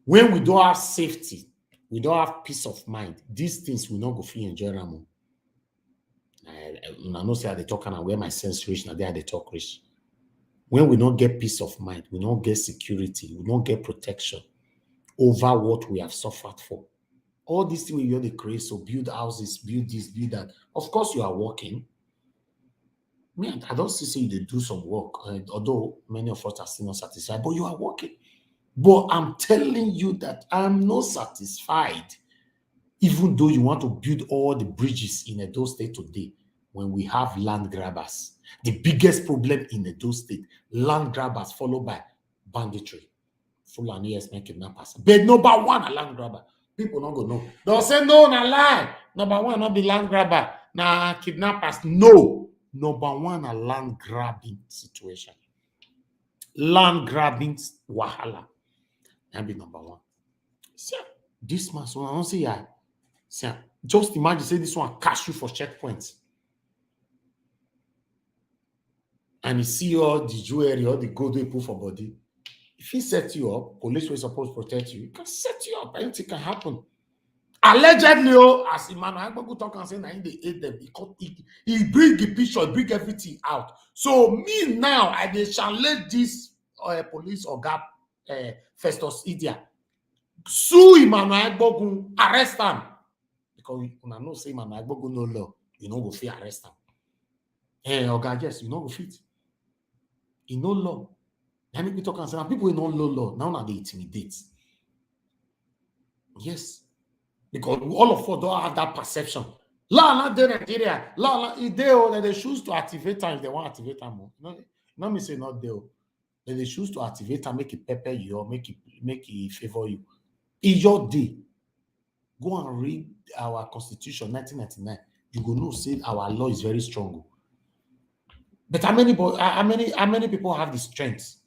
When we don't have safety, we don't have peace of mind. These things will not go free enjoy them. I know say they talk and where my sense reach, now there they talk rich. When we don't get peace of mind, we don't get security, we don't get protection over what we have suffered for. All these things we the create, so build houses, build this, build that. Of course, you are working. Man, I don't see you do some work, although many of us are still not satisfied, but you are working. But I'm telling you that I'm not satisfied, even though you want to build all the bridges in Edo State today, when we have land grabbers. The biggest problem in Edo State, land grabbers followed by banditry. Fulani men kidnappers. But number one, a land grabber. People not go know. They'll say, no, na lie. Number one, not be land grabber. Na kidnappers. No. Number one, a land grabbing situation. Land grabbing wahala. That be number one. See, this man, so I don't see ya. See, just imagine, say this one catch you for checkpoints. And you see all the jewelry, all the gold they put for body. If he set you up, police were supposed to protect you. He can set you up. Anything can happen. Allegedly, as Emmanuel Agbagu talk and say, nah, they ate them. He bring the picture, he bring everything out. So me now, I challenge this police or gap Festus Idia. Sue Emmanuel Agbagu, arrest him. Because you know say Emmanuel Agbagu no law, you know go fit arrest him. Oga, yes, you know go fit. You know law. I make me talk and say, people in all law, now they intimidate. Yes. Because all of us don't have that perception. Law not in Nigeria. Law they choose to activate time if they want to activate them. Not me say not there. They choose to activate and make it pepper you or make it favor you. It's your day. Go and read our constitution 1999. You go know say our law is very strong. But how many people have the strength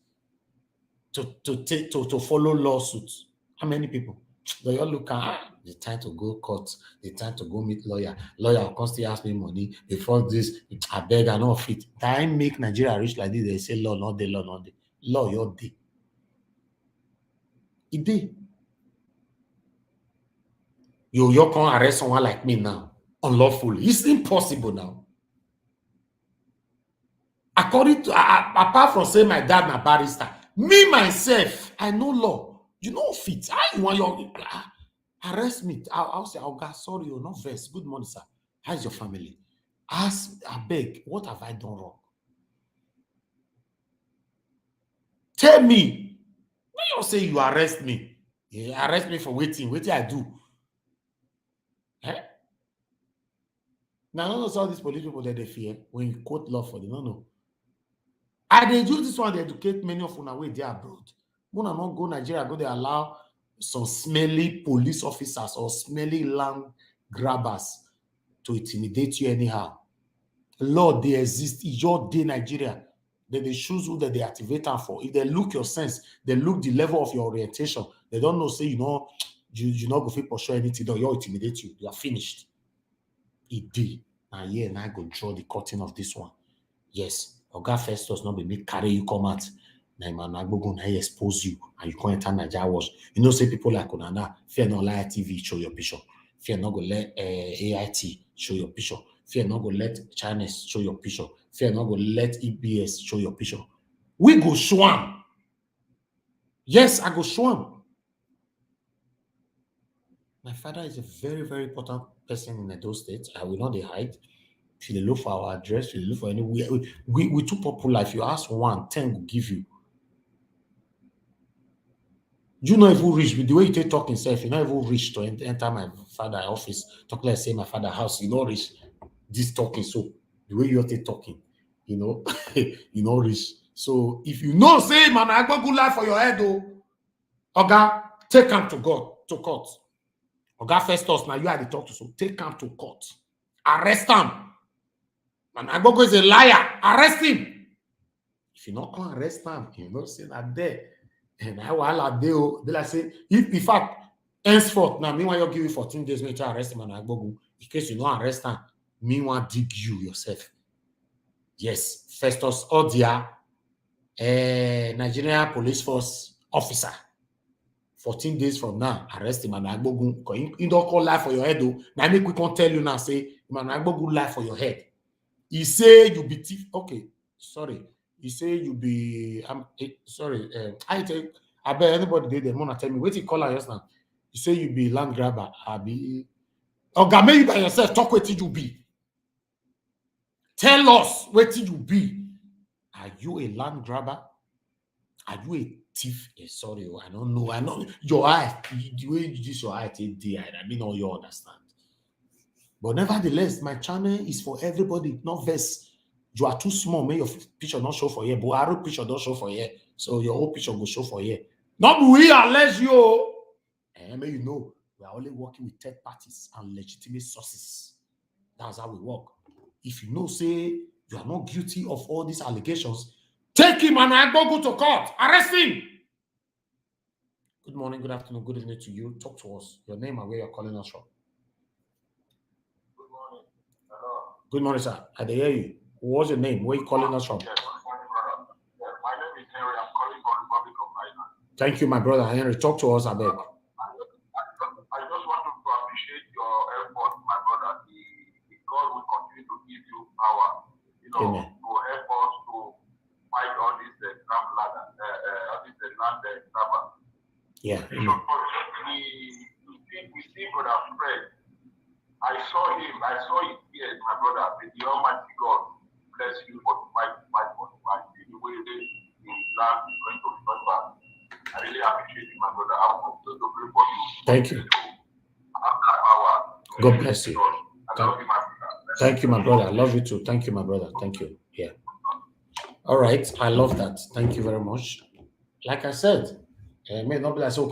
to follow lawsuits? How many people? They all look at the time to go court, the time to go meet lawyer. Lawyer will constantly ask me money. Before this, I beg, I know fit. Time make Nigeria rich like this. They say law, not the law, not the law, your day. It day. You can't arrest someone like me now unlawfully. It's impossible now. According to apart from saying my dad na barrister, me myself, I know law. You know fit. I want your arrest me. I'll say, oh God, sorry, you're not vex. Good morning, sir. How's your family? Ask, I beg, what have I done wrong? Tell me. When you say you arrest me, you arrest me for waiting I do. Eh? Now, none of all these police people that they fear when you quote law for them. No. And they do this one, they educate many of them away there abroad. When I not go Nigeria, go they allow some smelly police officers or smelly land grabbers to intimidate you anyhow. Law, they exist. Your day Nigeria. Then they choose who that they activate them for. If they look your sense, they look the level of your orientation. They don't know, say, you not go fit pursue anything, though, you intimidate you. You are finished. It did. And yeah, now I go draw the curtain of this one. Yes, Oga Festus not be me carry you come out. Now man, I go expose you and you can't enter Nigeria Watch. You know, say people like Onana, fear not let TV show your picture. Fear not go let AIT show your picture. Fear not go let Chinese show your picture. Fear not go let EBS show your picture. We go show am. Yes, I go show am. My father is a very, very important person in Edo State. I will not hide. If you look for our address, if you look for anywhere, we too popular. If you ask 1, 10 will give you. You know if you reach with the way you take talk himself, you know if you reach to enter my father's office, talk like say my father's house, you know reach this talking. So the way you take talking, you know, you know reach. So if you know, say man, I got good life for your head, though. Oga, take him to court. Oga Festus, now you are the talk to, so take him to court. Arrest him. Man, Agbogo is a liar. Arrest him. If you not come arrest him, you know, say that there. And I will they like say, if in fact, henceforth, now meanwhile you give you 14 days, make you arrest him and Agbogo. In case you not arrest him, meanwhile dig you yourself. Yes, Festus Idia, Nigerian Police Force officer. 14 days from now, arrest him and Agbogo. You don't call life for your head, though. Now make we can tell you now, say, man, Agbogo life for your head. He say you be thief. Okay, sorry. He say you be. Sorry. I take. I bet anybody did them wanna tell me. Wait, you call her just now. You say you be land grabber. I be. Oga, make you by yourself talk. What you be? Tell us what you be. Are you a land grabber? Are you a thief? Sorry, I don't know. I know your eye. The way you use your eye, I mean, all you understand. But nevertheless, my channel is for everybody, not verse. You are too small, may your picture not show for here, but our picture don't show for here. So your whole picture will show for here. Not we unless you. And may you know, we are only working with third parties and legitimate sources. That's how we work. If you know, say you are not guilty of all these allegations, take him and I go to court. Arrest him. Good morning, good afternoon, good evening to you. Talk to us. Your name and where you're calling us from. Good morning, sir. I hear you. What's your name? Where are you calling us from? Yes, my name is Henry. I'm calling from Republic of Ireland. Thank you, my brother Henry. Talk to us, I beg. I just want to appreciate your effort, my brother. God will continue to give you power, Amen. to help us to fight all these land grabber. Yeah. Amen. We see Brother Fred. I saw his tears, my brother. May the Almighty God bless you for the fight. The way the land is going to remember. I really appreciate it, my brother. I will continue to pray for you. Thank you. God bless you. I love you, my brother. Thank you, my brother. I love you too. Thank you, my brother. Thank you. Yeah. All right. I love that. Thank you very much. Like I said, may not be like so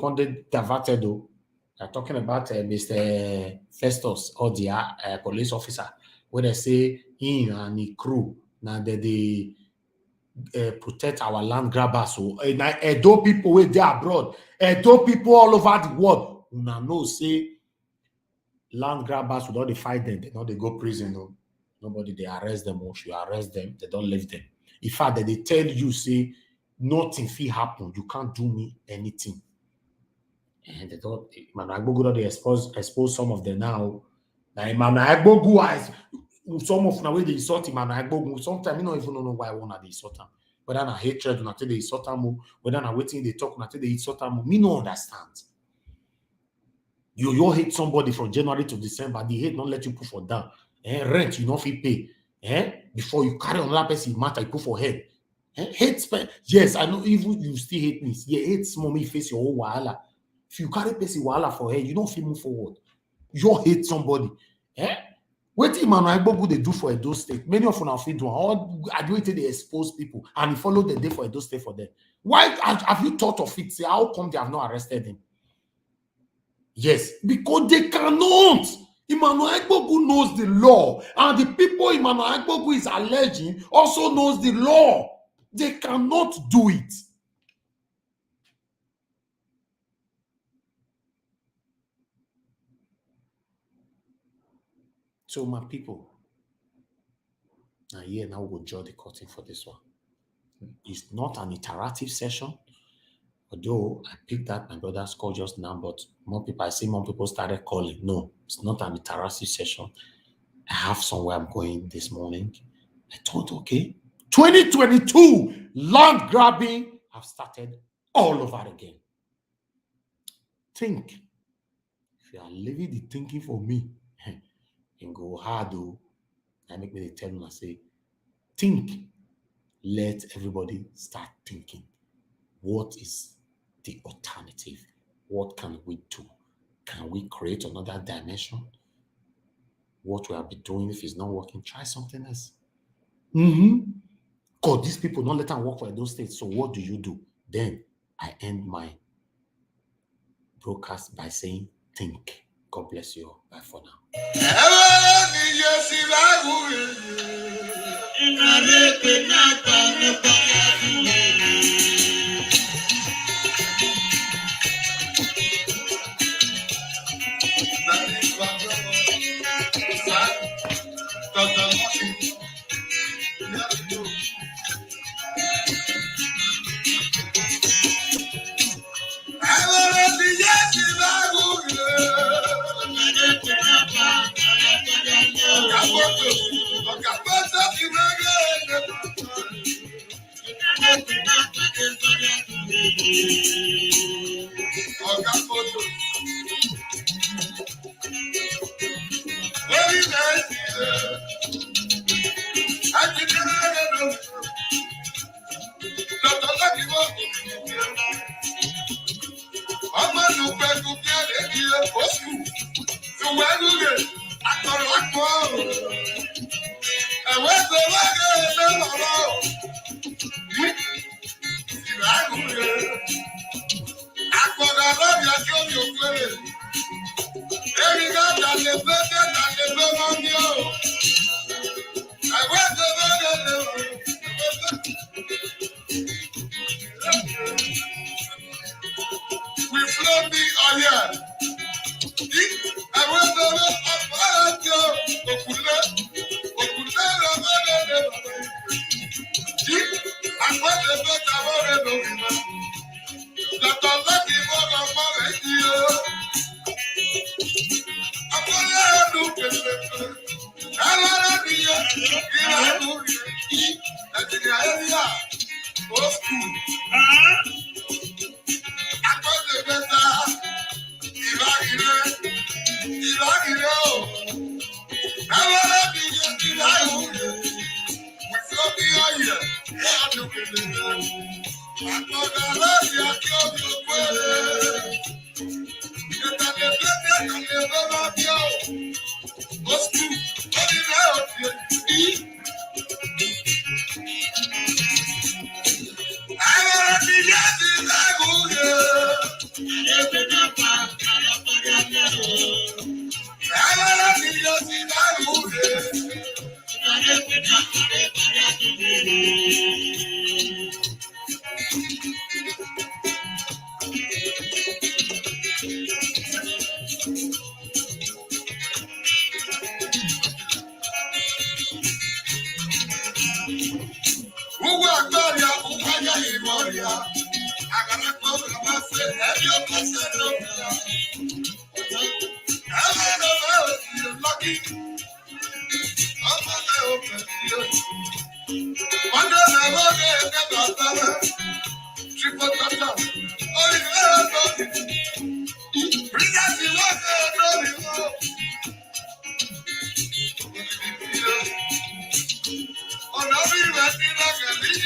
diverted though. They're talking about Mr. Festus Idia, police officer, where they say him and the crew now that they protect our land grabbers. So Edo people where they abroad, Edo people all over the world, now know say land grabbers would not fight them, they not they go prison. No. Nobody they arrest them. If you arrest them, they don't leave them. In fact, they tell you say nothing will happen. You can't do me anything. And they don't, man, Agbogu they expose some of them now. Now, man, Agbogu has some of the way they insult him, man, Agbogu. Sometimes you don't even know why I want to insult him. Whether na hatred, not they insult him, whether na waiting they talk, not they insult him. Me no understand. You hate somebody from January to December. The hate not let you put for down. Rent you no fit pay. Before you carry another person matter, you put for head. Hate spend. Yes, I know even you still hate me. Yeah, hate small me face your own wahala. If you carry person wahala for head, you don't feel move forward. You just hate somebody. Wetin Emmanuel Agbogu dey do for Edo State, many of una fit do am. All I do it they expose people and he follow the day for Edo State for them. Why have you thought of it? Say, how come they have not arrested him? Yes, because they cannot. Emmanuel Agbogu knows the law, and the people Emmanuel Agbogu is alleging also knows the law. They cannot do it. So my people, now here now we'll draw the curtain for this one. It's not an interactive session. Although I picked that my brother's call just now, but more people, I see more people started calling. No, it's not an interactive session. I have somewhere I'm going this morning. I thought, okay, 2022 land grabbing have started all over again. Think. If you are leaving the thinking for me, and go hard though, I make me tell you, I say, think. Let everybody start thinking. What is the alternative? What can we do? Can we create another dimension? What we have been doing, if it's not working, try something else. God, these people don't let them work for those states. So what do? Then I end my broadcast by saying, think. God bless you all. Bye for now.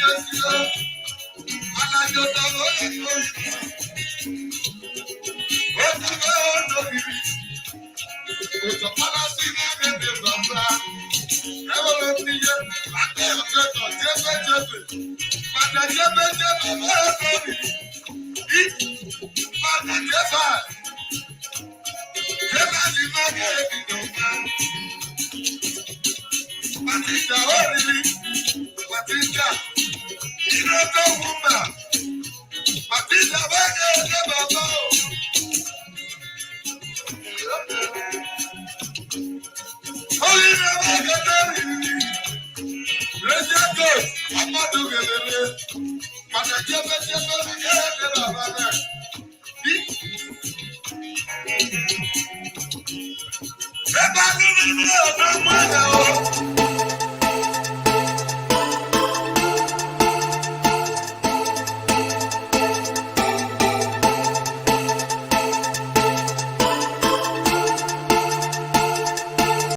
Everybody,